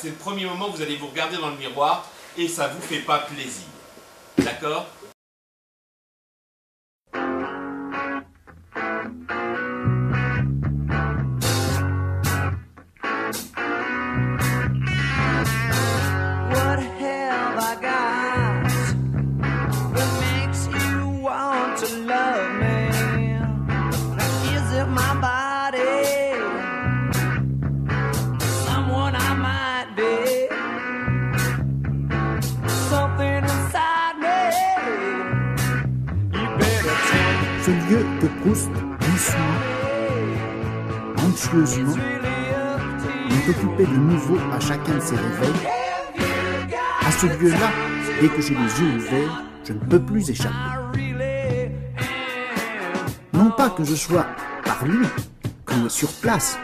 C'est le premier moment où vous allez vous regarder dans le miroir et ça vous fait pas plaisir. D'accord ? Ce lieu que Proust, doucement, anxieusement, m'est occupé de nouveau à chacun de ses réveils. À ce lieu-là, dès que j'ai les yeux ouverts, je ne peux plus échapper. Non pas que je sois par lui, comme sur place,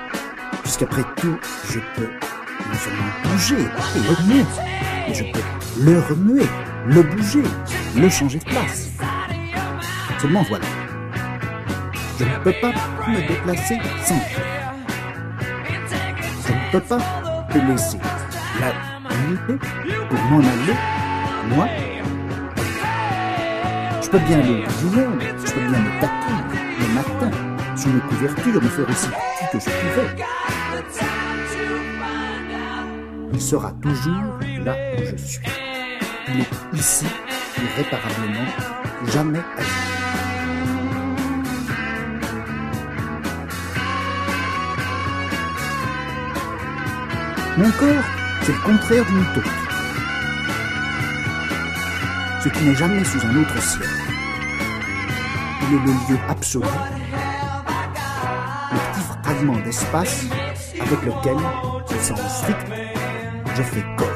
puisqu'après tout, je peux non seulement bouger et remuer, mais je peux le remuer, le bouger, le changer de place. Seulement voilà. Je ne peux pas me déplacer sans toi. Je ne peux pas te laisser la unité pour m'en aller, moi. Je peux bien aller du monde, je peux bien me taquiner le matin, sous mes couvertures, me faire aussi petit que je pouvais. Il sera toujours là où je suis. Il est ici, irréparablement, jamais ailleurs. Mon corps, c'est le contraire d'une utopie. Ce qui n'est jamais sous un autre ciel. Il est le lieu absolu, le petit fragment d'espace avec lequel, au sens strict, je fais corps.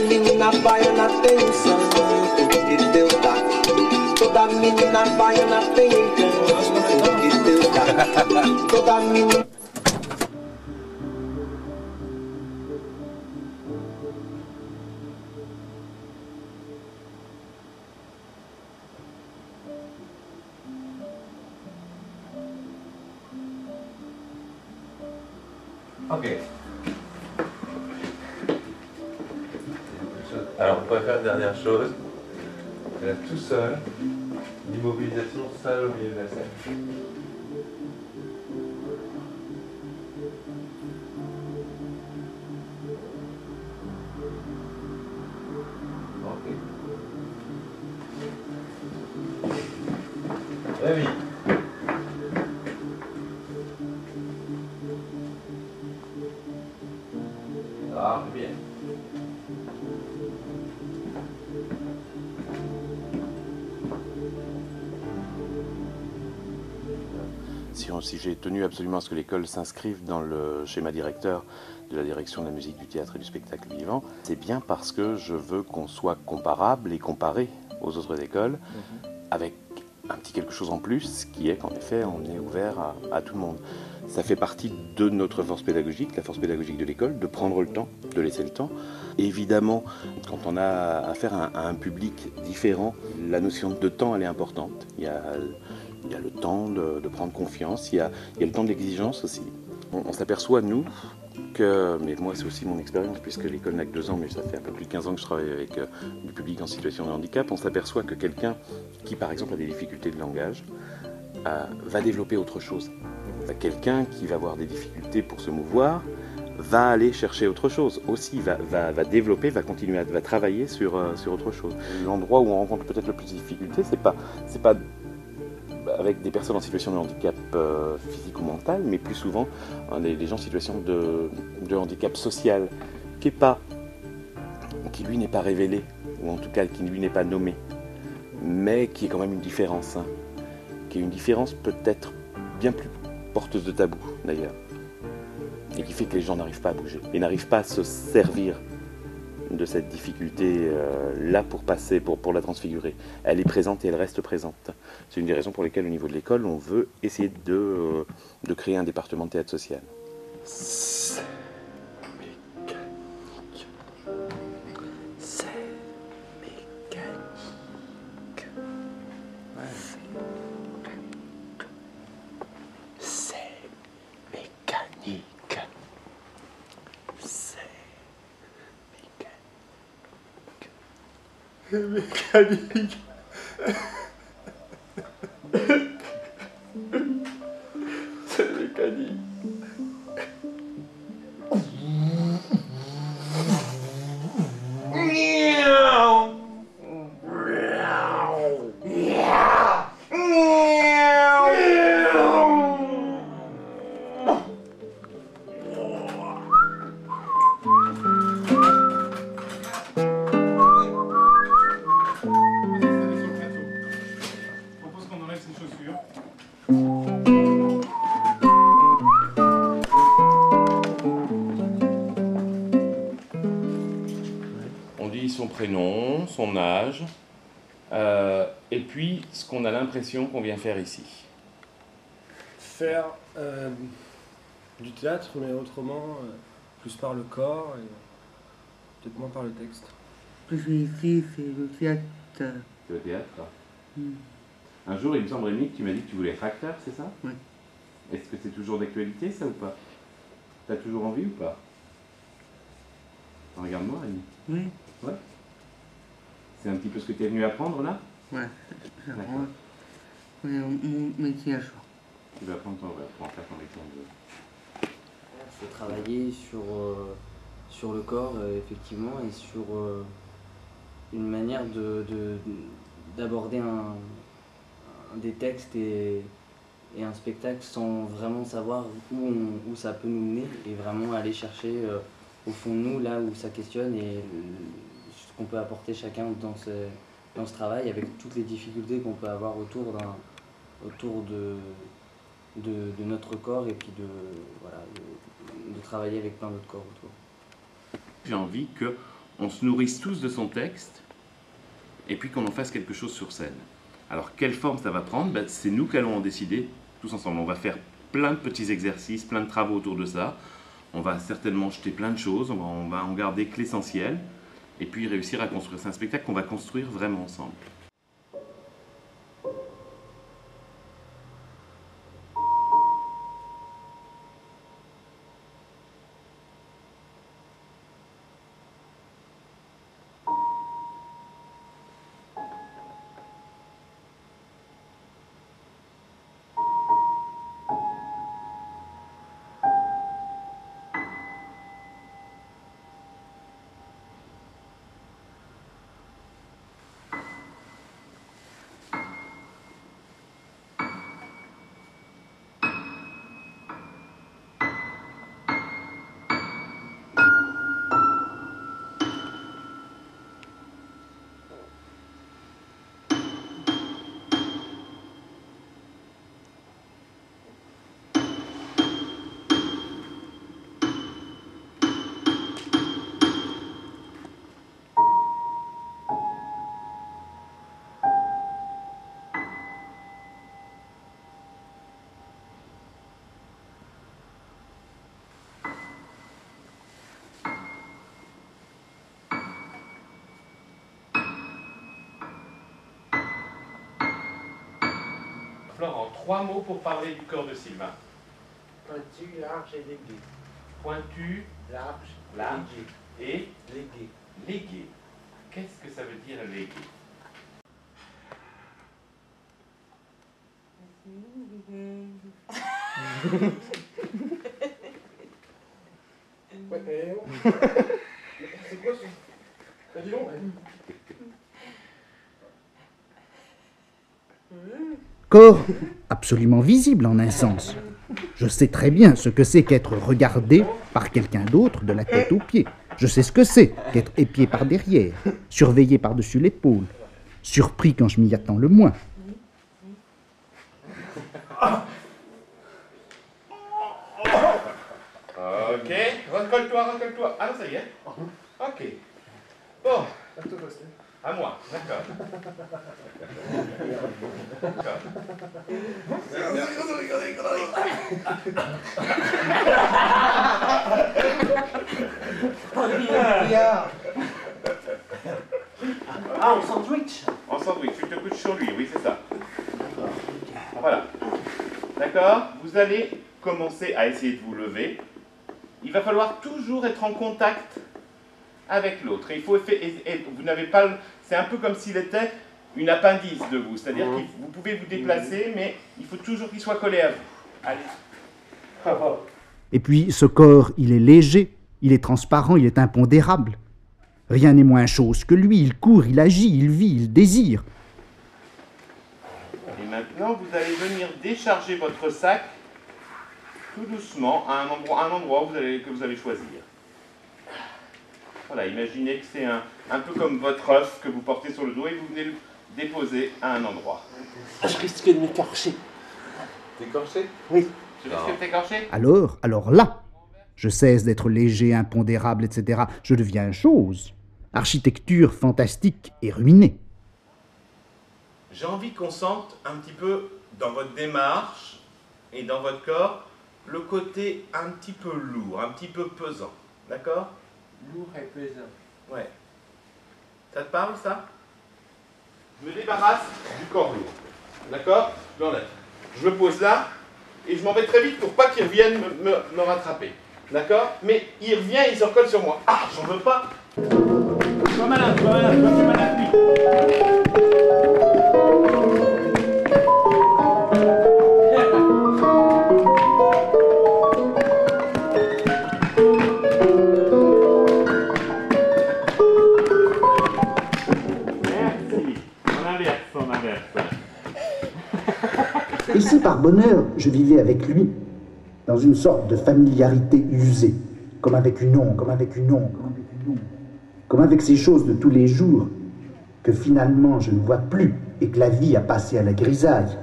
Menina baiana tem um santo que Deus dá. Toda menina baiana tem encanto que Deus dá. Toda menina. Ok. Alors, on pourrait faire une dernière chose. Là, tout seul, l'immobilisation seule au milieu de la scène. Ok. Rémi. Ah, bien. Si j'ai tenu absolument à ce que l'école s'inscrive dans le schéma directeur de la direction de la musique, du théâtre et du spectacle vivant, c'est bien parce que je veux qu'on soit comparable et comparé aux autres écoles, avec un petit quelque chose en plus, qui est qu'en effet, on est ouvert à tout le monde. Ça fait partie de notre force pédagogique, la force pédagogique de l'école, de prendre le temps, de laisser le temps. Évidemment, quand on a affaire à un public différent, la notion de temps, elle est importante. Il y a le temps de prendre confiance, il y a le temps de l'exigence aussi. On s'aperçoit, nous, que, mais moi c'est aussi mon expérience, puisque l'école n'a que 2 ans, mais ça fait un peu plus de 15 ans que je travaille avec du public en situation de handicap, on s'aperçoit que quelqu'un qui, par exemple, a des difficultés de langage, va développer autre chose. Quelqu'un qui va avoir des difficultés pour se mouvoir, va aller chercher autre chose aussi, va développer, va continuer, va travailler sur autre chose. L'endroit où on rencontre peut-être le plus de difficultés, c'est pas avec des personnes en situation de handicap physique ou mental, mais plus souvent des gens en situation de handicap social, qui lui n'est pas révélé, ou en tout cas qui lui n'est pas nommé, mais qui est quand même une différence, qui est une différence peut-être bien plus porteuse de tabou d'ailleurs. et qui fait que les gens n'arrivent pas à bouger et n'arrivent pas à se servir de cette difficulté là pour passer, pour la transfigurer. Elle est présente et elle reste présente. C'est une des raisons pour lesquelles au niveau de l'école, on veut essayer de créer un département de théâtre social. C'est mécanique. C'est mécanique. C'est mécanique. C'est mécanique. C'est mécanique. On dit son prénom, son âge, et puis ce qu'on a l'impression qu'on vient faire ici. Faire du théâtre, mais autrement, plus par le corps et peut-être moins par le texte. Je suis ici, c'est le théâtre. C'est le théâtre, là. Un jour, il me semble, Rémi, que tu m'as dit que tu voulais être acteur, c'est ça? Oui. Est-ce que c'est toujours d'actualité, ça, ou pas? T'as toujours envie ou pas? Regarde-moi, Rémi. Oui. Ouais. C'est un petit peu ce que tu es venu apprendre, là? Ouais. D'accord. Mon métier à choix. Tu vas apprendre ton, pour en faire ton métier. Il faut travailler sur le corps, effectivement, et sur une manière d'aborder des textes et un spectacle sans vraiment savoir où ça peut nous mener, et vraiment aller chercher au fond de nous, là où ça questionne, et ce qu'on peut apporter chacun dans ce travail, avec toutes les difficultés qu'on peut avoir autour de notre corps, et puis de travailler avec plein d'autres corps autour. J'ai envie qu'on se nourrisse tous de son texte et puis qu'on en fasse quelque chose sur scène. Alors quelle forme ça va prendre? Ben, c'est nous qui allons en décider tous ensemble. On va faire plein de petits exercices, plein de travaux autour de ça. On va certainement jeter plein de choses, on va en garder que l'essentiel et puis réussir à construire. C'est un spectacle qu'on va construire vraiment ensemble. Florent, 3 mots pour parler du corps de Sylvain. Pointu, large et légué. Pointu, Large, et légué. légué. Qu'est-ce que ça veut dire légué? C'est quoi ce... T'as dit long, Corps absolument visible en un sens. Je sais très bien ce que c'est qu'être regardé par quelqu'un d'autre de la tête aux pieds. Je sais ce que c'est qu'être épié par derrière, surveillé par-dessus l'épaule, surpris quand je m'y attends le moins. Ok, recolle-toi. Ah non, ça y est. Ok. Bon. À moi, d'accord. Ah, en sandwich. En sandwich, tu te couches sur lui, oui, c'est ça. Voilà. D'accord? Vous allez commencer à essayer de vous lever. Il va falloir toujours être en contact avec l'autre. Et il faut vous n'avez pas. C'est un peu comme s'il était une appendice de vous. C'est-à-dire que vous pouvez vous déplacer, mais il faut toujours qu'il soit collé à vous. Allez. Et puis ce corps, il est léger, il est transparent, il est impondérable. Rien n'est moins chose que lui, il court, il agit, il vit, il désire. Et maintenant, vous allez venir décharger votre sac tout doucement à un endroit que vous allez choisir. Voilà, imaginez que c'est un peu comme votre œuf que vous portez sur le dos et vous venez le déposer à un endroit. Je risque de m'écorcher. T'écorcher? Oui. Tu risques de t'écorcher? Alors là, je cesse d'être léger, impondérable, etc. Je deviens chose. Architecture fantastique et ruinée. J'ai envie qu'on sente un petit peu dans votre démarche et dans votre corps le côté un petit peu lourd, un petit peu pesant. D'accord? Lourd et pesant. Ouais. Ça te parle, ça? Je me débarrasse du corps lourd. D'accord? Je l'enlève. Je le pose là et je m'en vais très vite pour pas qu'il revienne me rattraper. D'accord? Mais il revient et il se recolle sur moi. Ah, j'en veux pas! Sois malin, sois malin avec lui. Et si par bonheur, je vivais avec lui, dans une sorte de familiarité usée, comme avec une ombre, comme avec ces choses de tous les jours, que finalement je ne vois plus et que la vie a passé à la grisaille,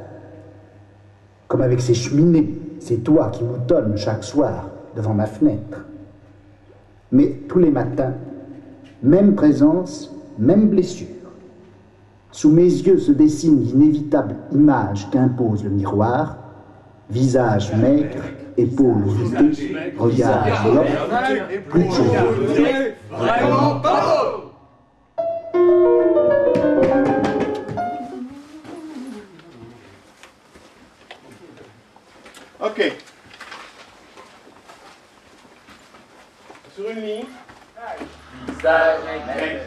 comme avec ces cheminées, ces toits qui moutonnent chaque soir devant ma fenêtre. Mais tous les matins, même présence, même blessure. Sous mes yeux se dessine l'inévitable image qu'impose le miroir, visage maigre, épaules voûtées, regard blanc, plus de cheveux. Ok. Sur une ligne. Visage maigre.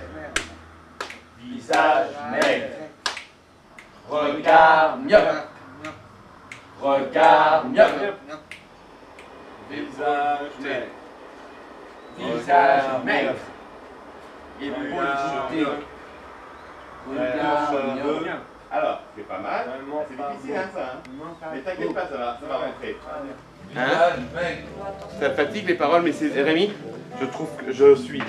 Visage maigre. Regard mieux. Regard mieux. Visage maigre. Visage maigre. Épaules voûtées. Regard mieux. Alors, c'est pas mal. C'est difficile, hein, ça. Hein. Mais t'inquiète pas, ça va rentrer. Hein? Ça fatigue les paroles, mais c'est Rémi, je trouve que je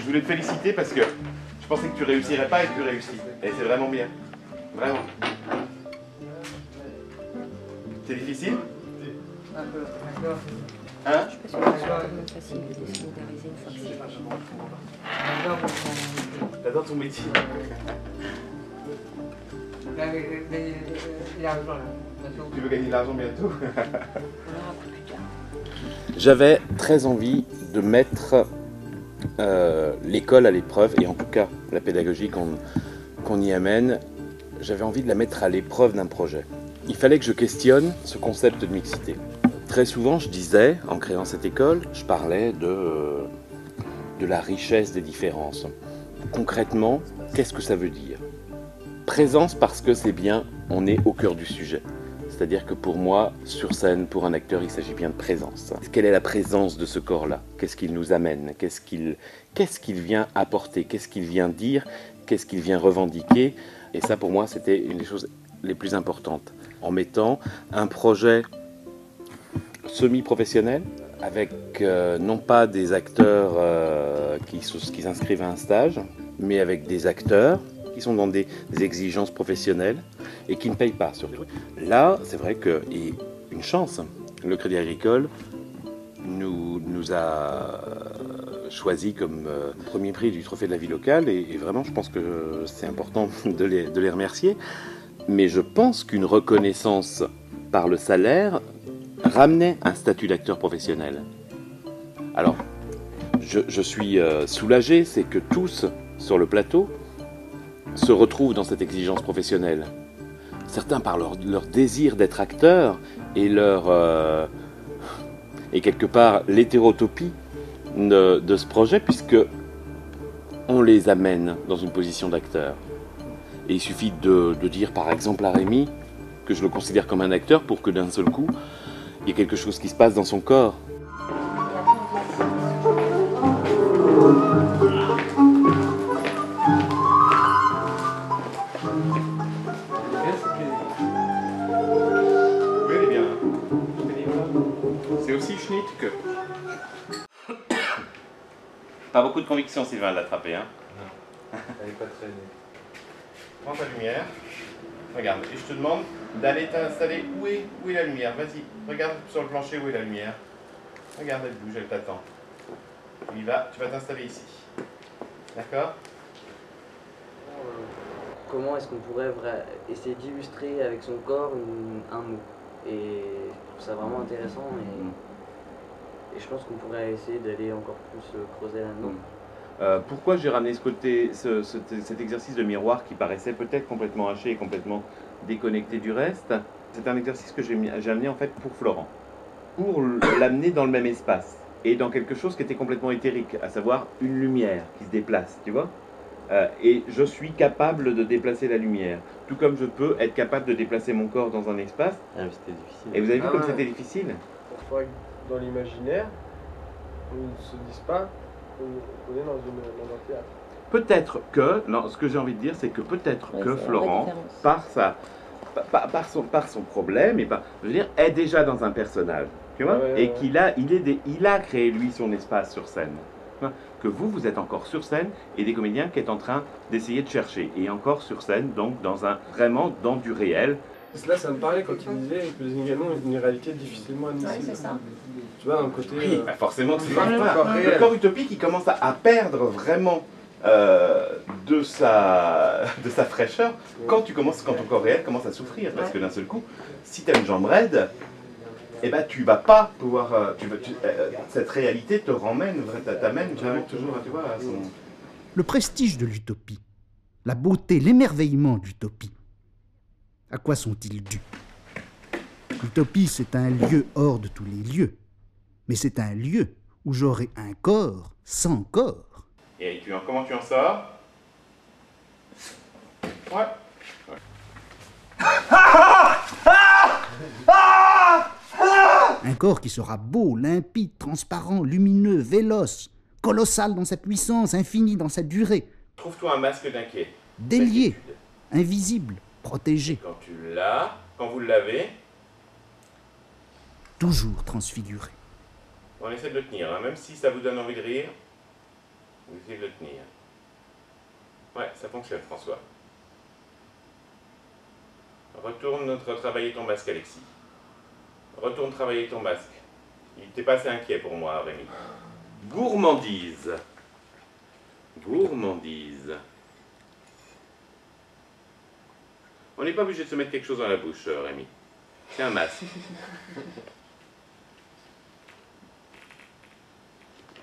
voulais te féliciter parce que je pensais que tu réussirais pas et tu réussis. Et c'est vraiment bien. Vraiment. C'est difficile? Un peu, d'accord. Hein? Je suis pas sûre que ce soit facile de solidariser une fois que c'est. T'adores ton métier. L'argent, là. Tu veux gagner de l'argent bientôt? J'avais très envie de mettre l'école à l'épreuve, et en tout cas la pédagogie qu'on y amène, j'avais envie de la mettre à l'épreuve d'un projet. Il fallait que je questionne ce concept de mixité. Très souvent, je disais, en créant cette école, je parlais de la richesse des différences. Concrètement, qu'est-ce que ça veut dire? Présence parce que c'est bien, on est au cœur du sujet. C'est-à-dire que pour moi, sur scène, pour un acteur, il s'agit bien de présence. Quelle est la présence de ce corps-là? Qu'est-ce qu'il nous amène? Qu'est-ce qu'il vient apporter? Qu'est-ce qu'il vient dire? Qu'est-ce qu'il vient revendiquer? Et ça, pour moi, c'était une des choses les plus importantes. En mettant un projet semi-professionnel, avec non pas des acteurs qui s'inscrivent à un stage, mais avec des acteurs qui sont dans des exigences professionnelles et qui ne payent pas surtout. Là, c'est vrai que, et une chance, le Crédit Agricole nous a choisi comme premier prix du Trophée de la vie locale et vraiment je pense que c'est important de les remercier. Mais je pense qu'une reconnaissance par le salaire ramenait un statut d'acteur professionnel. Alors, je suis soulagé, c'est que tous sur le plateau se retrouvent dans cette exigence professionnelle. Certains par leur désir d'être acteurs et et quelque part l'hétérotopie de ce projet, puisque on les amène dans une position d'acteur. Et il suffit de dire par exemple à Rémi que je le considère comme un acteur pour que d'un seul coup, il y ait quelque chose qui se passe dans son corps. Oui, elle est bien. C'est aussi schnitt que... Pas beaucoup de conviction, Sylvain, de l'attraper, hein? Non, elle n'est pas traînée. Prends ta lumière. Regarde, et je te demande d'aller t'installer. Où est la lumière? Vas-y, regarde sur le plancher où est la lumière. Regarde, elle bouge, elle t'attend. Tu y vas, tu vas t'installer ici. D'accord? Comment est-ce qu'on pourrait essayer d'illustrer avec son corps un mot? Et je trouve ça vraiment intéressant et je pense qu'on pourrait essayer d'aller encore plus creuser là-dedans. Pourquoi j'ai ramené cet exercice de miroir qui paraissait peut-être complètement haché et complètement déconnecté du reste? C'est un exercice que j'ai amené en fait pour Florent, pour l'amener dans le même espace et dans quelque chose qui était complètement éthérique, à savoir une lumière qui se déplace, tu vois? Et je suis capable de déplacer la lumière, tout comme je peux être capable de déplacer mon corps dans un espace. Ah, mais c'était difficile. Et vous avez vu comme c'était difficile? Parfois, dans l'imaginaire, on ne se dise pas qu'on est dans un théâtre. Peut-être que, non, ce que j'ai envie de dire, c'est que peut-être que Florent, par son problème, je veux dire, est déjà dans un personnage, tu vois, et qu'il a créé lui son espace sur scène. Que vous êtes encore sur scène et des comédiens qui est en train d'essayer de chercher et encore sur scène, donc vraiment dans du réel. Là, ça me parlait quand il disait que les Inganos ont une réalité difficilement admissible. Oui, c'est ça. Tu vois, d'un côté. Oui, forcément, tu pas. Le corps utopique, il commence à perdre vraiment de sa fraîcheur quand ton corps réel commence à souffrir. Parce que d'un seul coup, si tu as une jambe raide, eh ben, tu vas pas pouvoir. Cette réalité te t'amène vraiment toujours tu vois, à son. Le prestige de l'utopie, la beauté, l'émerveillement de l'utopie. À quoi sont-ils dus? L'utopie, c'est un lieu hors de tous les lieux. Mais c'est un lieu où j'aurai un corps sans corps. Et comment tu en sors? Ouais. Un corps qui sera beau, limpide, transparent, lumineux, véloce, colossal dans sa puissance, infini dans sa durée. Trouve-toi un masque d'inquiet. Délié, invisible, protégé. Quand vous l'avez, toujours transfiguré. on essaie de le tenir, hein. Même si ça vous donne envie de rire, vous essayez de le tenir. Ouais, ça fonctionne, François. Retourne travailler ton masque, Alexis. Retourne travailler ton masque. Il n'était pas assez inquiet pour moi, Rémi. Gourmandise. Gourmandise. On n'est pas obligé de se mettre quelque chose dans la bouche, Rémi. C'est un masque.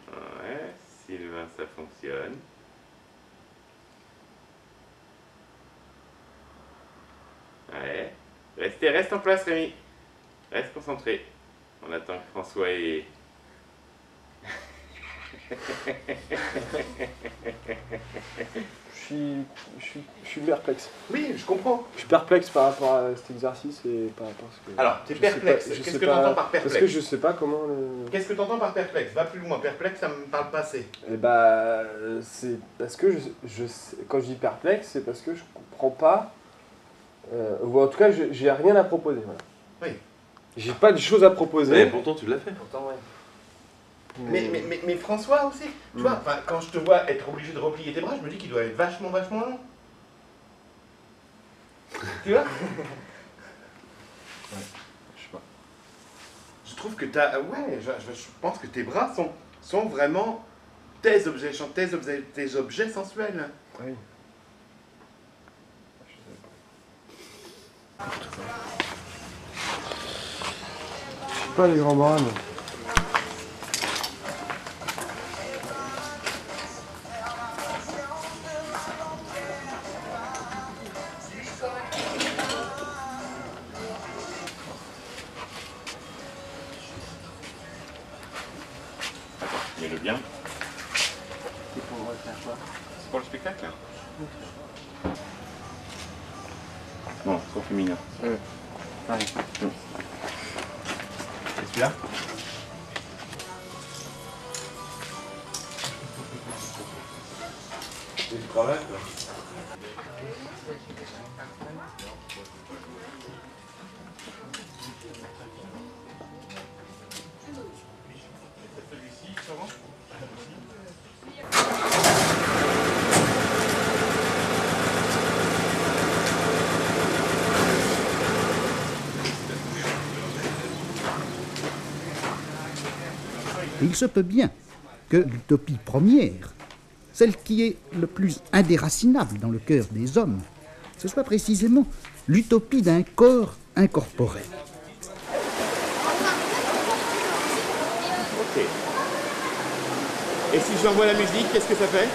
Ouais, Sylvain, ça fonctionne. Ouais. Reste en place, Rémi. Reste concentré. On attend que François ait... Je suis perplexe. Oui, je comprends. Je suis perplexe par rapport à cet exercice et par rapport à ce que... Alors, tu es perplexe. Qu'est-ce que tu entends par perplexe? Parce que je sais pas comment le... Qu'est-ce que tu entends par perplexe? Va plus loin. Perplexe, ça me parle pas assez. Eh bah, c'est parce que quand je dis perplexe, c'est parce que je comprends pas... ou en tout cas, j'ai rien à proposer. Voilà. Oui. J'ai pas de choses à proposer. Mais pourtant, tu l'as fait. Pourtant, ouais. Mais François aussi, tu vois, quand je te vois être obligé de replier tes bras, je me dis qu'il doit être vachement long. Tu vois? Ouais, je sais pas. je trouve que t'as... Ouais, je pense que tes bras sont vraiment tes objets sensuels. Oui. Je suis pas les grands bras, mais... Mets-le bien. C'est pour faire quoi? C'est pour le spectacle. Non, son féminin. Pareil. Et celui-là? C'est une cravate là. Celui-ci, sûrement. Il se peut bien que l'utopie première, celle qui est le plus indéracinable dans le cœur des hommes, ce soit précisément l'utopie d'un corps incorporel. Ok. Et si j'envoie la musique, qu'est-ce que ça fait?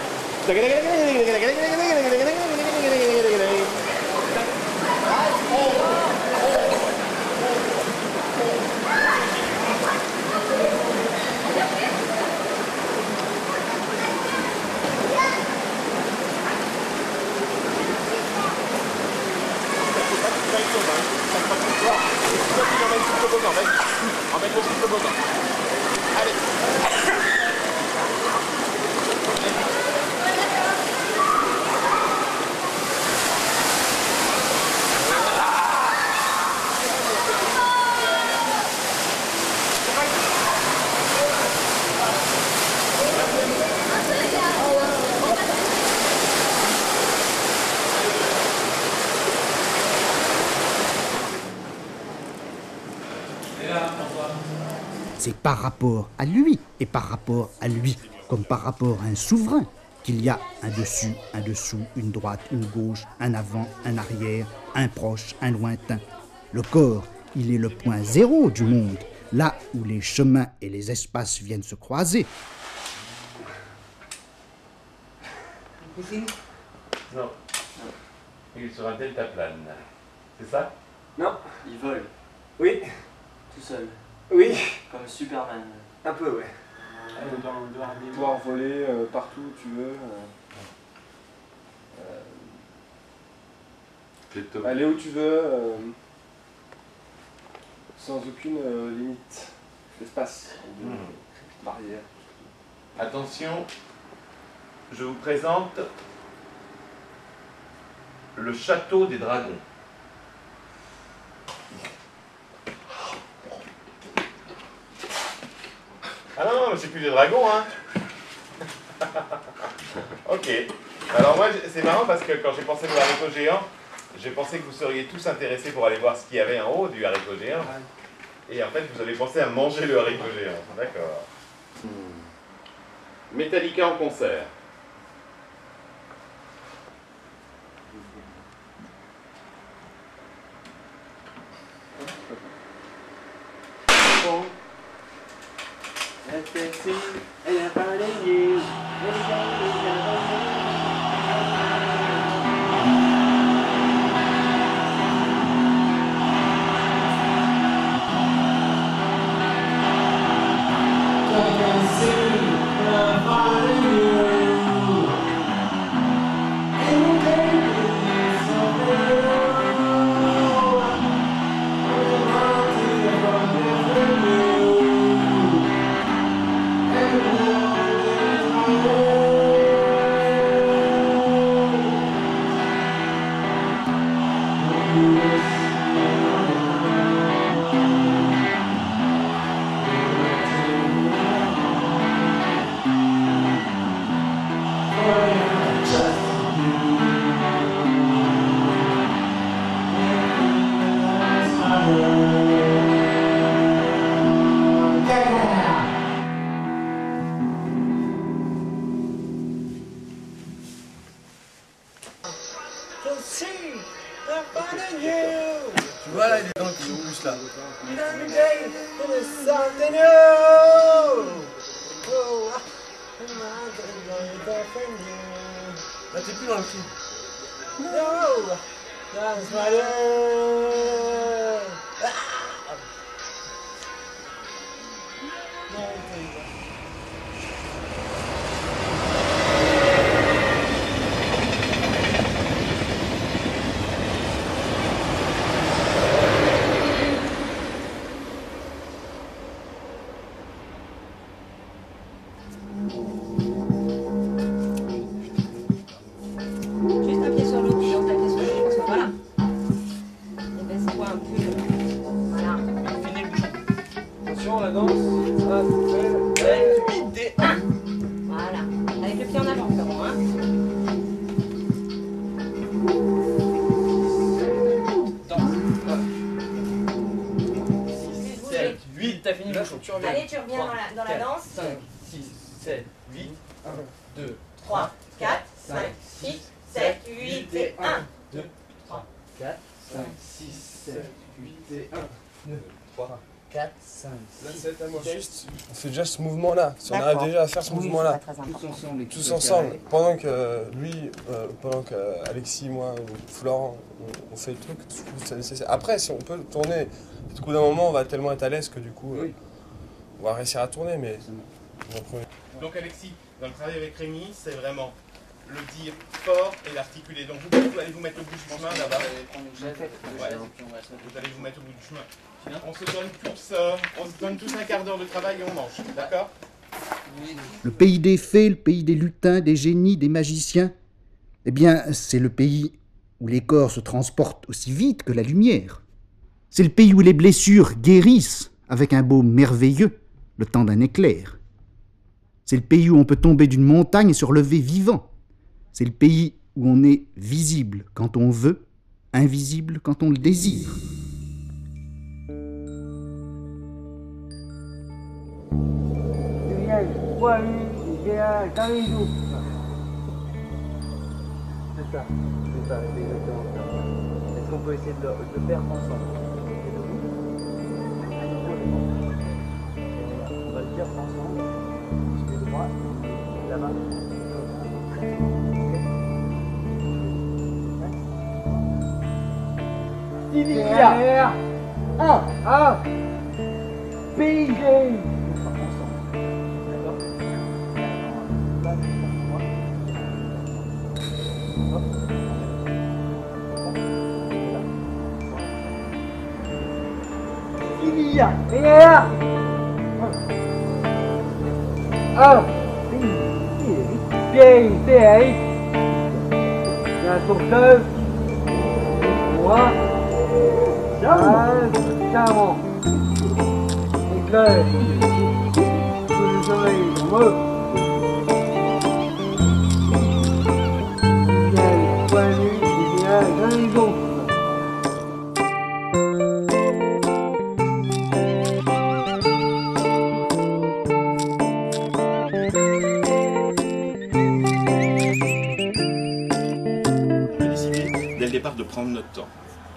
C'est par rapport à lui et par rapport à lui, comme par rapport à un souverain, qu'il y a un dessus, un dessous, une droite, une gauche, un avant, un arrière, un proche, un lointain. Le corps, il est le point zéro du monde, là où les chemins et les espaces viennent se croiser. Ici? Non. Il est sur un deltaplane. C'est ça? Non, il vole. Oui. Tout seul. Oui. Comme Superman. Un peu, ouais. Pouvoir voler partout où tu veux. Aller où tu veux, sans aucune limite. L'espace, barrière. Attention, je vous présente le château des dragons. Ah non, c'est plus des dragons, hein. Ok. Alors moi, c'est marrant parce que quand j'ai pensé au haricot géant, j'ai pensé que vous seriez tous intéressés pour aller voir ce qu'il y avait en haut du haricot géant. Et en fait, vous avez pensé à manger le haricot géant. D'accord. Metallica en concert. Ah, t'es plus dans le film. No! That's my love! Ah! Non, Juste un pied sur l'autre, puis l'autre un pied sur l'autre. Voilà. Épaisse-toi un peu. Voilà. finis le bouchon. Attention, la danse. Ça, c'est fait. 8 et 1. Voilà. Avec le pied en avant, Florent, hein. Danse. 6, 7, 8. T'as fini le bouchon. Allez, tu reviens dans la danse. 5, 6, 7, 8. 1, 2, 3, 4, 5, 6, 7, 8 et 1. 2, 3, 4, 5, 6, 7, 8 et 1. 2, 3, 4, 5, 6, 7. On fait déjà ce mouvement-là. Si on arrive déjà à faire ce mouvement-là, tous ensemble, pendant que lui, pendant que Alexis, moi, ou Florent, on fait le truc, je trouve que c'est nécessaire. Après, si on peut tourner, du coup, d'un moment, on va tellement être à l'aise que du coup, on va réussir à tourner, mais on va prendre. Donc Alexis, dans le travail avec Rémi, c'est vraiment le dire fort et l'articuler. Donc vous allez vous mettre au bout du chemin là-bas. Ouais. Vous allez vous mettre au bout du chemin. On se donne tous un quart d'heure de travail et on mange, d'accord? Le pays des fées, le pays des lutins, des génies, des magiciens, eh bien, c'est le pays où les corps se transportent aussi vite que la lumière. C'est le pays où les blessures guérissent avec un baume merveilleux, le temps d'un éclair. C'est le pays où on peut tomber d'une montagne et se relever vivant. C'est le pays où on est visible quand on veut, invisible quand on le désire. C'est ça, c'est exactement ça. Est-ce qu'on peut essayer de le faire ensemble? On va le faire ensemble. Je vais droit, là-bas. Sylvia 1 PG. Sylvia derrière 1 Bien, c'est un tourneuse. 3 Charmant. Éclair. Tous les oreilles nombreux. Bien, point nu, bien, raison. Dès le départ de prendre notre temps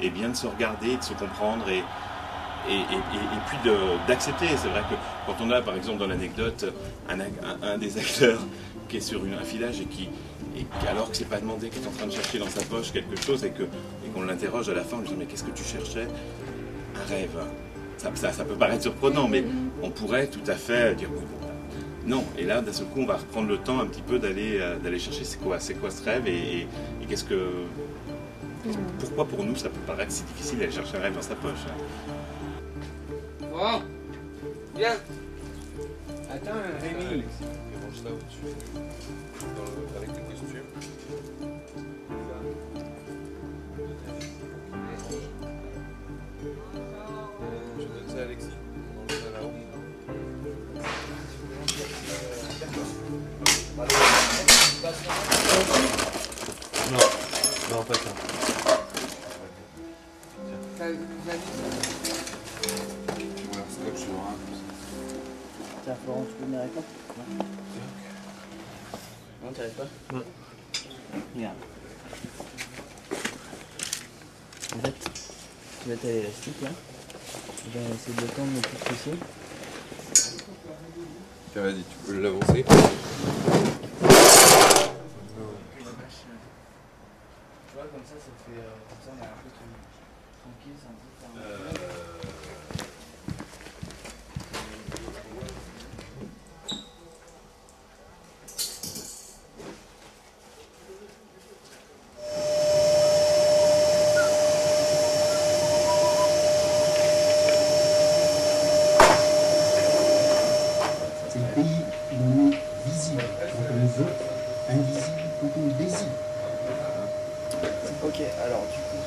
et bien de se regarder, de se comprendre et puis d'accepter. C'est vrai que quand on a par exemple dans l'anecdote un des acteurs qui est sur un filage et alors que c'est pas demandé, qui est en train de chercher dans sa poche quelque chose et qu'on l'interroge à la fin, on lui dit mais qu'est-ce que tu cherchais? Un rêve. Ça peut paraître surprenant, mais on pourrait tout à fait dire non. Et là d'un seul coup on va reprendre le temps un petit peu d'aller chercher c'est quoi ce rêve et qu'est-ce que... Pourquoi pour nous ça peut paraître si difficile d'aller chercher un rêve dans sa poche? Bon, bien. Attends, Rémi. Alexis, mange là au-dessus, avec le costume. Je donne ça à Alexis. On mange ça là-haut. Non, pas ça. Tiens, Florent, tu peux venir avec moi? Non, t'arrives pas? Non. Regarde. En fait, tu vas t'aller l'élastique là. On va essayer de le tendre le plus possible. Tiens, vas-y, tu peux l'avancer. comme ça fait. Comme ça, on est un peu tranquille, c'est un peu. C'est le pays où on est visible quand on le veut, invisible quand on le désire. Ok, alors du coup.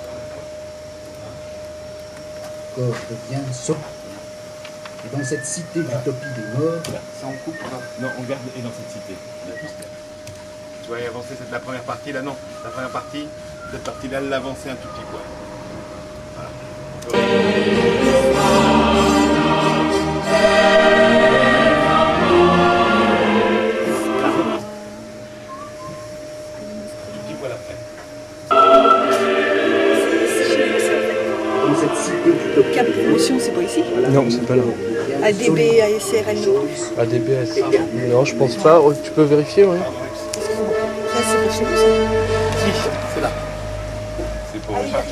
Le corps devient sopra. Et dans cette cité d'utopie des morts, Ça en coupe pas. Non, on garde et dans cette cité. Tu vas y avancer, c'est la première partie là, non. La première partie, cette partie-là, l'avancer un tout petit peu. dans cette cité d'utopie. Cap Promotion, c'est pas ici? Non, c'est pas là. ADB, ASRL non plus. ADBS. Non, je pense pas. Tu peux vérifier, ouais. Ça, c'est pour chez nous, ça. Si, c'est là. C'est pour le match.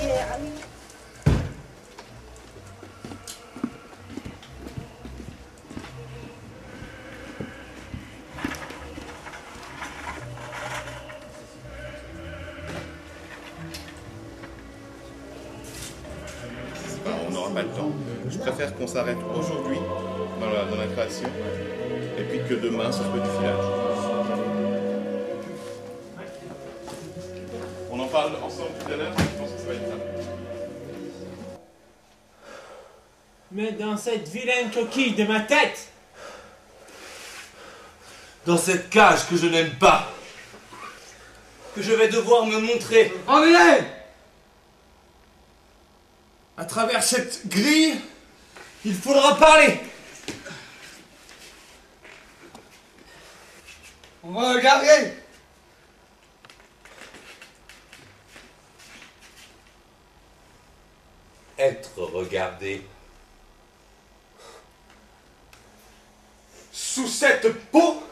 On n'aura pas le temps. Je préfère qu'on s'arrête aujourd'hui dans la création et puis que demain ce soit du filage. On en parle ensemble tout à l'heure, je pense que ça va être ça. Mais dans cette vilaine coquille de ma tête, dans cette cage que je n'aime pas, que je vais devoir me montrer. André! À travers cette grille, Il faudra parler. on va regarder. Être regardé. Sous cette peau,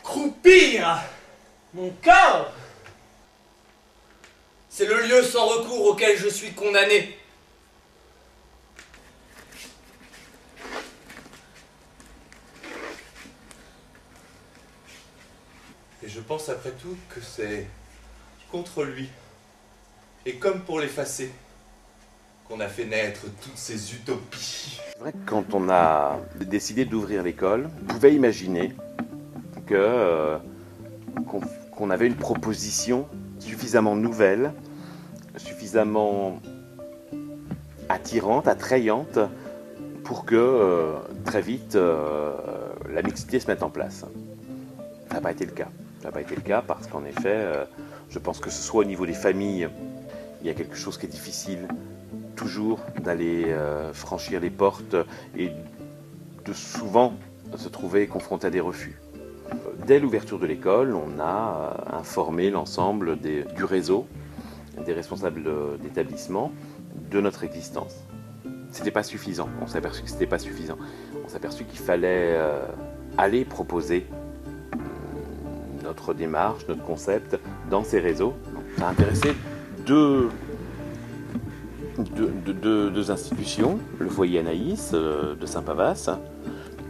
croupir mon corps. C'est le lieu sans recours auquel je suis condamné. Et je pense après tout que c'est contre lui, et comme pour l'effacer, qu'on a fait naître toutes ces utopies. C'est vrai que quand on a décidé d'ouvrir l'école, on pouvait imaginer qu'on avait une proposition suffisamment nouvelle, suffisamment attirante, attrayante, pour que très vite la mixité se mette en place. Ça n'a pas été le cas. Ça n'a pas été le cas parce qu'en effet, je pense que ce soit au niveau des familles, il y a quelque chose qui est difficile toujours d'aller franchir les portes et de souvent se trouver confronté à des refus. Dès l'ouverture de l'école, on a informé l'ensemble du réseau, des responsables d'établissement, de notre existence. C'était pas suffisant, on s'est aperçu que c'était pas suffisant. On s'est aperçu qu'il fallait aller proposer notre démarche, notre concept dans ces réseaux. Ça a intéressé deux institutions, le foyer Anaïs de Saint-Pavas,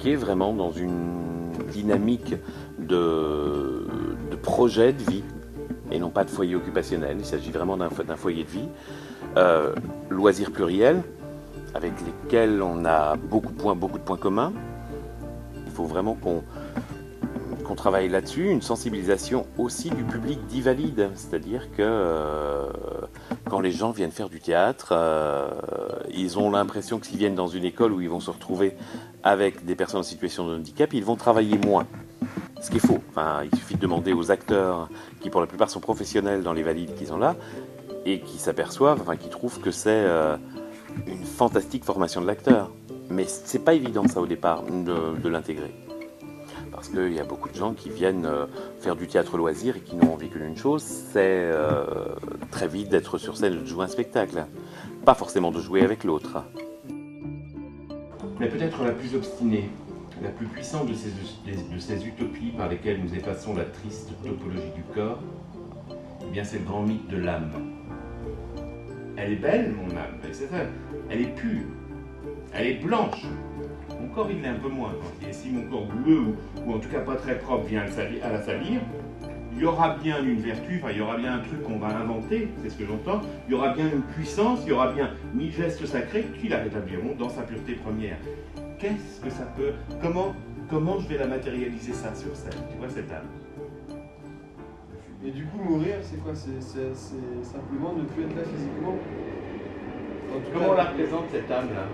qui est vraiment dans une dynamique de projet de vie et non pas de foyer occupationnel. Il s'agit vraiment d'un foyer de vie. Loisirs pluriels, avec lesquels on a beaucoup de points communs. Il faut vraiment qu'on travaille là-dessus, une sensibilisation aussi du public dit valide, c'est-à-dire que quand les gens viennent faire du théâtre, ils ont l'impression que s'ils viennent dans une école où ils vont se retrouver avec des personnes en situation de handicap, ils vont travailler moins. Ce qui est faux. Enfin, il suffit de demander aux acteurs, qui pour la plupart sont professionnels dans les valides qui sont là, et qui s'aperçoivent, enfin qui trouvent que c'est une fantastique formation de l'acteur. Mais c'est pas évident ça au départ de l'intégrer. Parce qu'il y a beaucoup de gens qui viennent faire du théâtre loisir et qui n'ont envie que d'une chose, c'est très vite d'être sur scène et de jouer un spectacle. Pas forcément de jouer avec l'autre. Mais peut-être la plus obstinée, la plus puissante de ces utopies par lesquelles nous effaçons la triste topologie du corps, eh bien c'est le grand mythe de l'âme. Elle est belle, mon âme, c'est ça. Elle est pure, elle est blanche. Mon corps, il l'est un peu moins. Et si mon corps bleu, ou en tout cas pas très propre, vient à la salir, il y aura bien une vertu, enfin, il y aura bien un truc qu'on va inventer, c'est ce que j'entends, il y aura bien une puissance, il y aura bien 1000 gestes sacrés qui la rétabliront dans sa pureté première. Qu'est-ce que ça peut... Comment je vais la matérialiser ça sur scène? Tu vois cette âme? Et du coup, mourir, c'est quoi? C'est simplement ne plus être là physiquement? Comment on la représente, cette âme-là?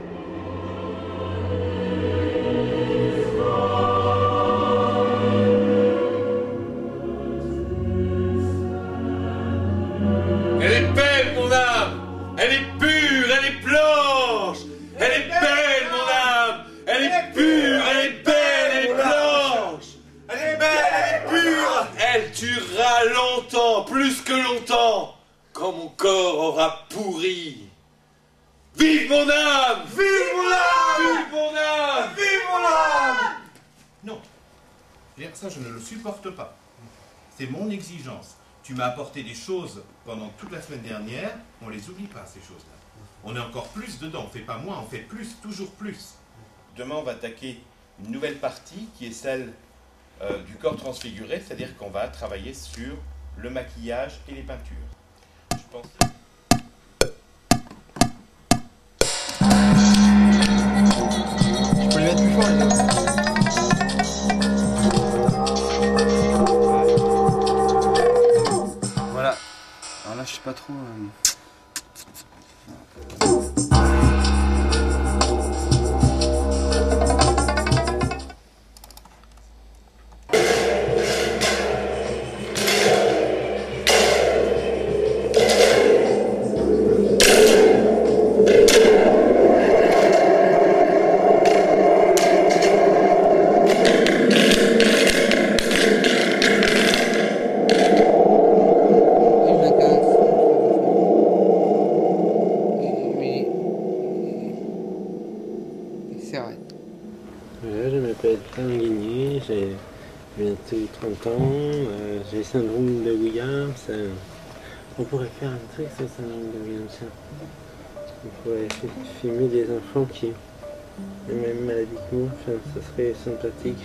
Elle est belle, mon âme! Elle est pure, elle est blanche! Elle est belle, mon âme! Elle est pure, elle est belle, elle est blanche! Elle est belle, elle est pure! Elle durera longtemps, plus que longtemps, quand mon corps aura pourri. Vive mon âme! Vive mon âme! Vive mon âme! Vive mon âme! Non. Ça, je ne le supporte pas. C'est mon exigence. Tu m'as apporté des choses pendant toute la semaine dernière, on les oublie pas, ces choses-là. On est encore plus dedans, on fait pas moins, on fait plus, toujours plus. Demain, on va attaquer une nouvelle partie qui est celle du corps transfiguré, c'est-à-dire qu'on va travailler sur le maquillage et les peintures. Je pense... Je peux les mettre plus fort, les gars. Voilà. Alors là, je sais pas trop... Voilà, je m'appelle Tanguigny, j'ai bientôt 30 ans, j'ai le syndrome de Williams. On pourrait faire un truc sur le syndrome de Williams. On pourrait filmer des enfants qui ont la même maladie que moi, enfin, ça serait sympathique.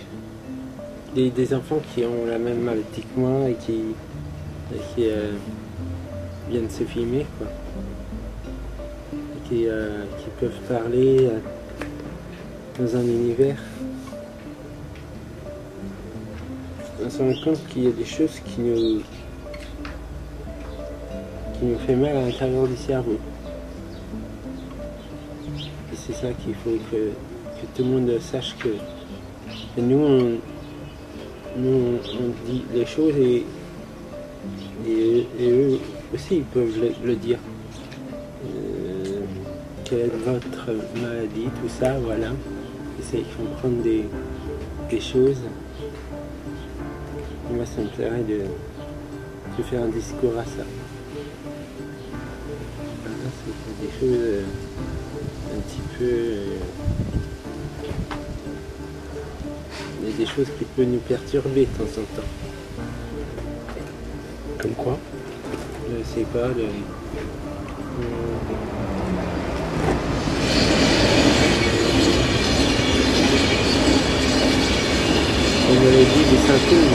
Des enfants qui ont la même maladie que moi et qui viennent se filmer, quoi. Et qui peuvent parler dans un univers. On se rend compte qu'il y a des choses qui nous fait mal à l'intérieur du cerveau. Et c'est ça qu'il faut que tout le monde sache que nous on dit les choses et eux aussi ils peuvent le dire. Quelle est votre maladie, tout ça, voilà. Essayez de comprendre des choses. Et moi, ça me plairait de faire un discours à ça. Voilà, c'est des choses un petit peu... il y a des choses qui peuvent nous perturber de temps en temps. Comme quoi? Je sais pas, on m'avait dit des symptômes.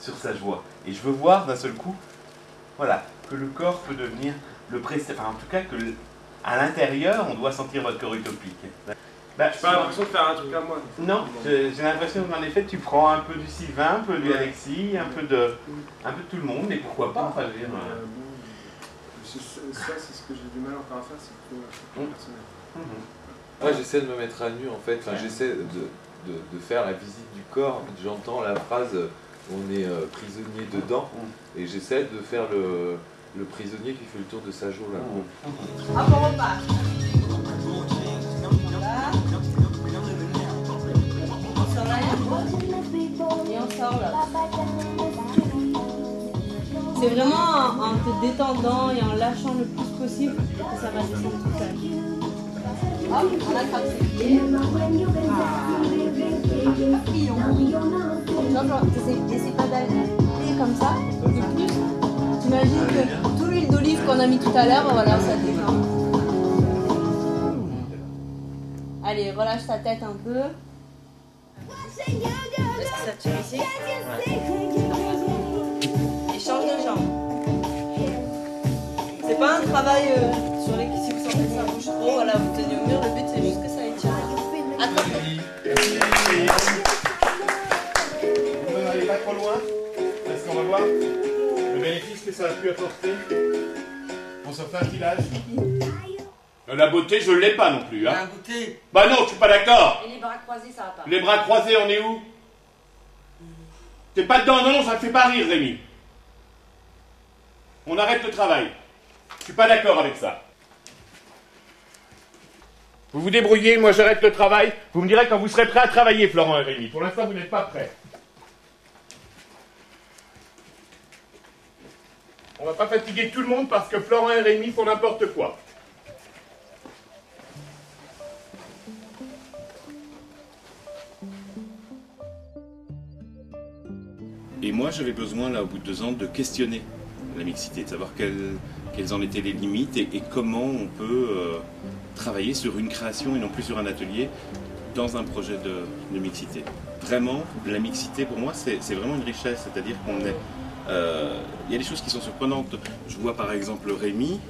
sur sa joie. Et je veux voir d'un seul coup, voilà, que le corps peut devenir le précepte, enfin en tout cas que à l'intérieur, on doit sentir votre corps utopique. Bah, j'ai pas l'impression de faire un truc à moi. Non, j'ai l'impression qu'en effet, tu prends un peu du Sylvain, un peu du Alexis, un peu de tout le monde, mais pourquoi pas, enfin, je veux dire... Ça, c'est ce que j'ai du mal encore à faire, c'est plutôt personnel. Ouais, j'essaie de me mettre à nu en fait, enfin, j'essaie de faire la visite du corps. J'entends la phrase on est prisonnier dedans, et j'essaie de faire le prisonnier qui fait le tour de sa joue là. Hop, on repart. Là. On sort là et on sort là. C'est vraiment en te détendant et en lâchant le plus possible que ça va descendre tout seul. Hop, on attrape ses pieds. T'essaies pas d'aller comme ça. Et plus, t'imagines que toute l'huile d'olive qu'on a mis tout à l'heure, voilà, ça détend. Allez, relâche ta tête un peu. Est-ce que ça tire ici? Et change de jambe. C'est pas un travail sur les si vous sentez que ça bouge trop, voilà, vous tenez au mur, le but c'est juste que ça étire. Attrapez. Vous n'allez pas trop loin, parce qu'on va voir le bénéfice que ça a pu apporter. On se fait un filage. La beauté, je ne l'ai pas non plus. Hein. La beauté. Bah non, je suis pas d'accord. Et les bras croisés, ça va pas. Les bras croisés, on est où? T'es pas dedans? Non, non, ça me fait pas rire, Rémi. On arrête le travail. Je suis pas d'accord avec ça. Vous vous débrouillez, moi j'arrête le travail. Vous me direz quand vous serez prêts à travailler, Florent et Rémi. Pour l'instant, vous n'êtes pas prêts. On va pas fatiguer tout le monde parce que Florent et Rémi font n'importe quoi. Et moi, j'avais besoin, là, au bout de 2 ans, de questionner la mixité, de savoir quelles en étaient les limites et comment on peut travailler sur une création et non plus sur un atelier dans un projet de mixité. Vraiment, la mixité, pour moi, c'est vraiment une richesse, c'est-à-dire qu'on est... Il y a des choses qui sont surprenantes. Je vois par exemple Rémi,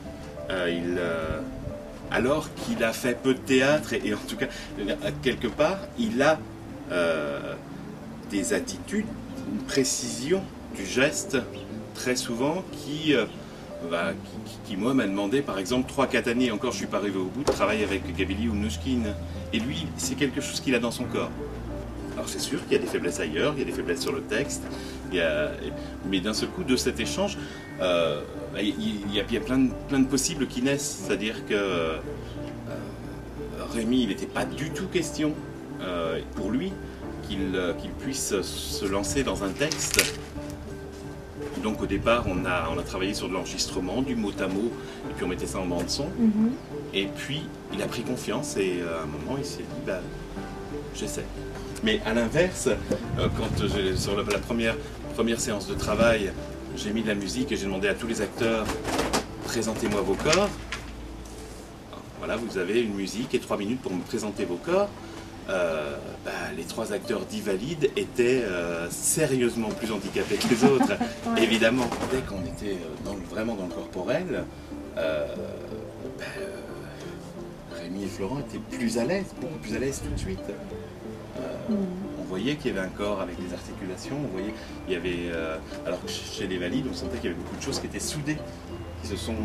alors qu'il a fait peu de théâtre, et en tout cas, quelque part, il a des attitudes, une précision du geste, très souvent, qui moi m'a demandé, par exemple, 3-4 années, encore je ne suis pas arrivé au bout, de travailler avec Gabili ou Mnouchkine. Et lui, c'est quelque chose qu'il a dans son corps. Alors c'est sûr qu'il y a des faiblesses ailleurs, il y a des faiblesses sur le texte, mais d'un seul coup, de cet échange, il y a plein de possibles qui naissent. C'est-à-dire que Rémi, il n'était pas du tout question pour lui qu'il puisse se lancer dans un texte. Donc au départ, on a travaillé sur de l'enregistrement, du mot à mot, et puis on mettait ça en bande son. Et puis, il a pris confiance, et à un moment, il s'est dit, bah, j'essaie. Mais à l'inverse, quand sur la première séance de travail, j'ai mis de la musique et j'ai demandé à tous les acteurs, présentez-moi vos corps. Voilà, vous avez une musique et 3 minutes pour me présenter vos corps. Les 3 acteurs dits valides étaient sérieusement plus handicapés que les autres. Ouais. Évidemment, dès qu'on était vraiment dans le corporel, Rémi et Florent étaient plus à l'aise, beaucoup plus à l'aise tout de suite. On voyait qu'il y avait un corps avec des articulations, on voyait qu'il y avait... alors que chez les valides, on sentait qu'il y avait beaucoup de choses qui étaient soudées, qui se sont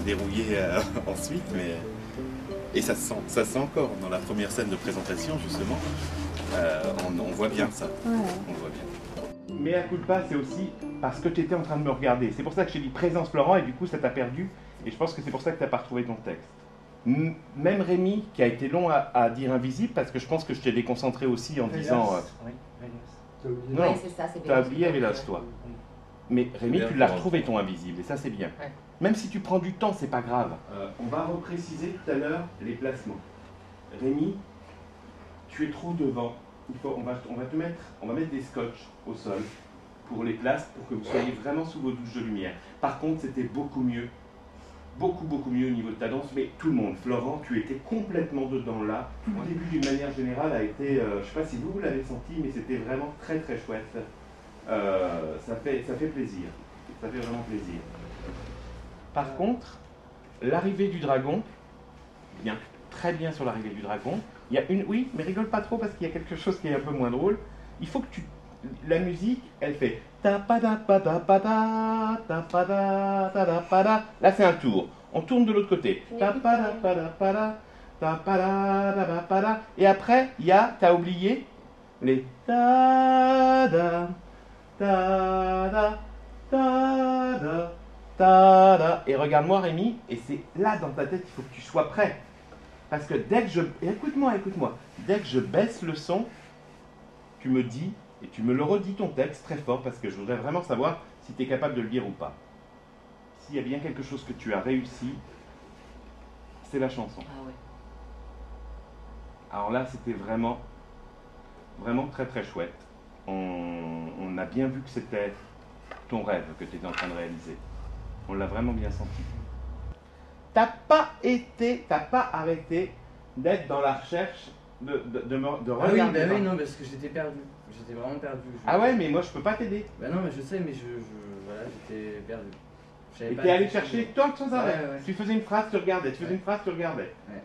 dérouillées ensuite, mais... Et ça se sent encore dans la première scène de présentation, justement. On voit bien ça. Ouais. On voit bien. Mais à coup de pas, c'est aussi parce que tu étais en train de me regarder. C'est pour ça que j'ai dit présence Florent, et du coup ça t'a perdu. Et je pense que c'est pour ça que tu n'as pas retrouvé ton texte. Même Rémi, qui a été long à dire invisible, parce que je pense que je t'ai déconcentré aussi en disant... Oui, non, c'est ça, c'est tu as oublié Vélas, toi. Mais Rémi, tu l'as retrouvé ton invisible, et ça c'est bien. Ouais. Même si tu prends du temps, c'est pas grave. On va repréciser tout à l'heure les placements. Rémi, tu es trop devant. On va mettre des scotch au sol pour les places, pour que vous soyez vraiment sous vos douches de lumière. Par contre, c'était beaucoup mieux au niveau de ta danse, mais tout le monde. Florent, tu étais complètement dedans là. Au début, d'une manière générale, a été, je ne sais pas si vous l'avez senti, mais c'était vraiment très très chouette. Ça fait plaisir. Ça fait vraiment plaisir. Par contre, l'arrivée du dragon, bien, très bien sur l'arrivée du dragon. Il y a une, oui, mais rigole pas trop parce qu'il y a quelque chose qui est un peu moins drôle. Il faut que la musique, elle fait ta pa da pa da pa da ta pa da ta da pa da. Là c'est un tour. On tourne de l'autre côté. Ta pa da pa da pa da ta pa da da pa da. Et après il y a, t'as oublié les ta da ta da ta da ta da. Et regarde-moi Rémi, et c'est là dans ta tête il faut que tu sois prêt. Parce que dès que je... Écoute-moi. Dès que je baisse le son, tu me dis, et tu me le redis ton texte très fort, parce que je voudrais vraiment savoir si tu es capable de le lire ou pas. S'il y a bien quelque chose que tu as réussi, c'est la chanson. Ah ouais. Alors là, c'était vraiment très très chouette. On a bien vu que c'était ton rêve que tu étais en train de réaliser. On l'a vraiment bien senti. T'as pas arrêté d'être dans la recherche de regarder. Ah oui, bah oui, non, parce que j'étais perdu. J'étais vraiment perdu. Ah ouais, mais moi je peux pas t'aider. Bah non, mais je sais, mais voilà, j'étais perdu. Et t'es allé chercher toi sans arrêt. Ouais. Tu faisais une phrase, tu regardais. Tu faisais une phrase, tu regardais. Ouais.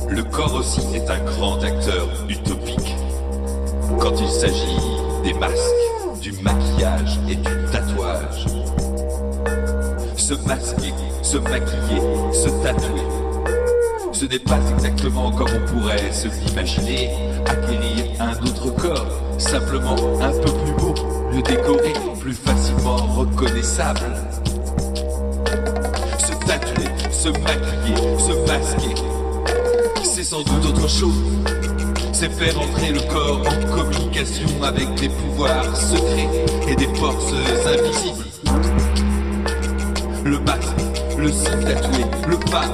Le corps aussi est un grand acteur utopique. Quand il s'agit des masques, du maquillage et du tatouage. Se masquer, se maquiller, se tatouer. Ce n'est pas exactement comme on pourrait se l'imaginer. Acquérir un autre corps, simplement un peu plus beau, le décorer, plus facilement reconnaissable. Se tatouer, se maquiller, se masquer, c'est sans doute autre chose. C'est faire entrer le corps en communication avec des pouvoirs secrets et des forces invisibles. Le masque, le signe tatoué, le pas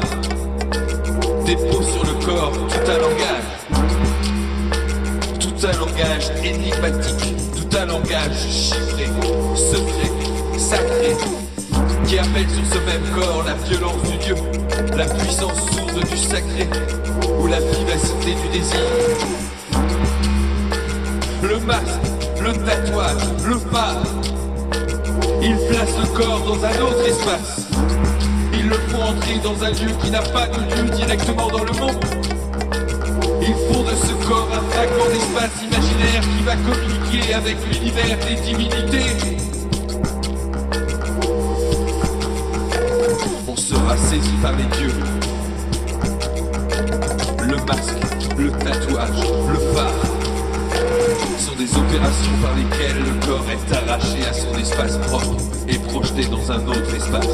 dépose sur le corps tout un langage énigmatique, tout un langage chiffré, secret, sacré, qui appelle sur ce même corps la violence du Dieu, la puissance sourde du sacré, ou la vivacité du désir. Le masque, le tatouage, le phare, il place le corps dans un autre espace. Ils le font entrer dans un lieu qui n'a pas de lieu directement dans le monde. Ils font de ce corps un fragment d'espace imaginaire qui va communiquer avec l'univers des divinités. On sera saisi par les dieux. Le masque, le tatouage, le phare sont des opérations par lesquelles le corps est arraché à son espace propre et projeté dans un autre espace.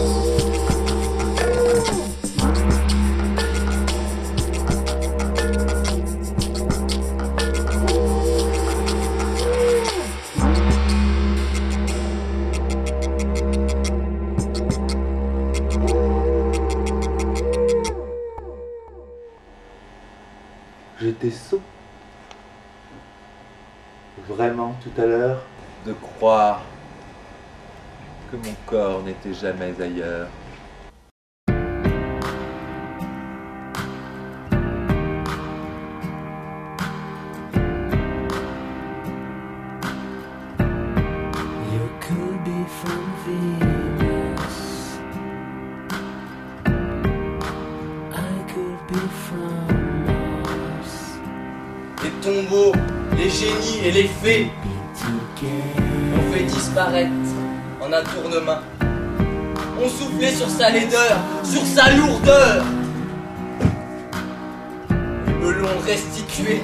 J'étais sot. Vraiment, tout à l'heure, de croire que mon corps n'était jamais ailleurs. You could be from Venus. I could be from Mars. Les tombeaux, les génies et les fées ont fait disparaître en un tournement. On soufflait sur sa laideur, sur sa lourdeur. Ils me l'ont restitué.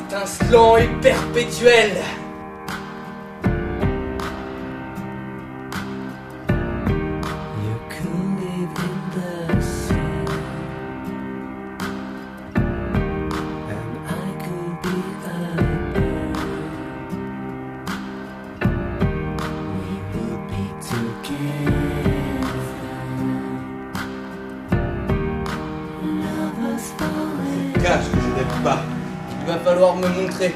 Étincelant et perpétuel. Cache que je n'aime pas. Il va falloir me montrer.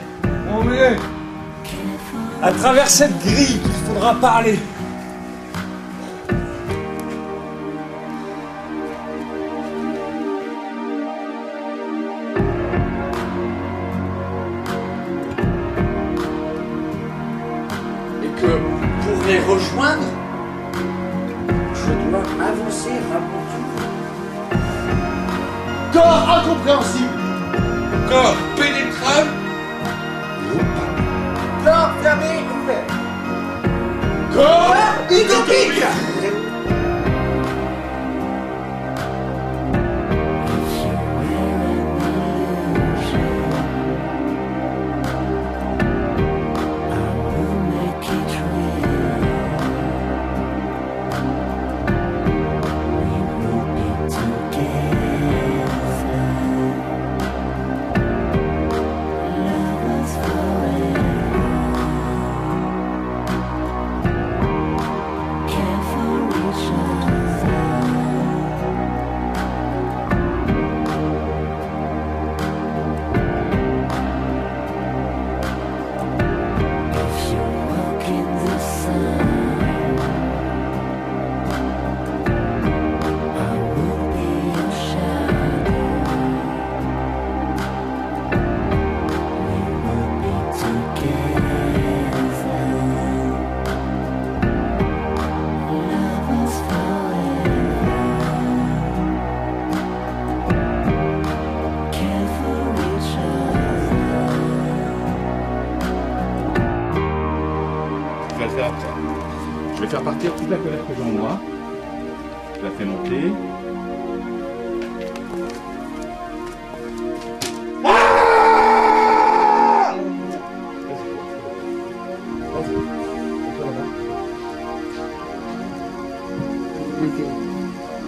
On est à travers cette grille qu'il faudra parler. Et que pour les rejoindre, je dois avancer à mon tour. Corps incompréhensible. Corps pénétrable. Corps fermé ouvert. Corps utopique. Je vais faire partir toute la colère que j'ai en moi. Je la fais monter.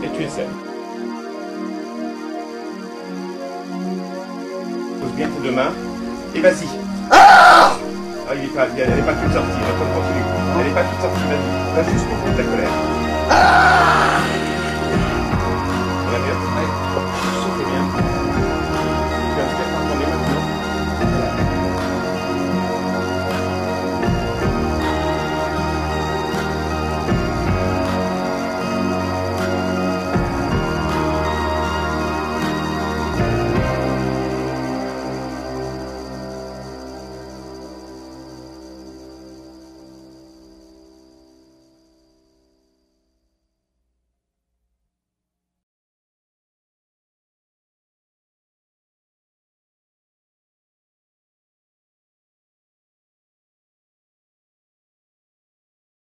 Et tu essaies. Pose bien tes deux mains. Et vas-y. Ah, elle n'est pas toute sortie. Continue. Elle n'est pas toute sortie. Vas-y. Va juste pour ta colère.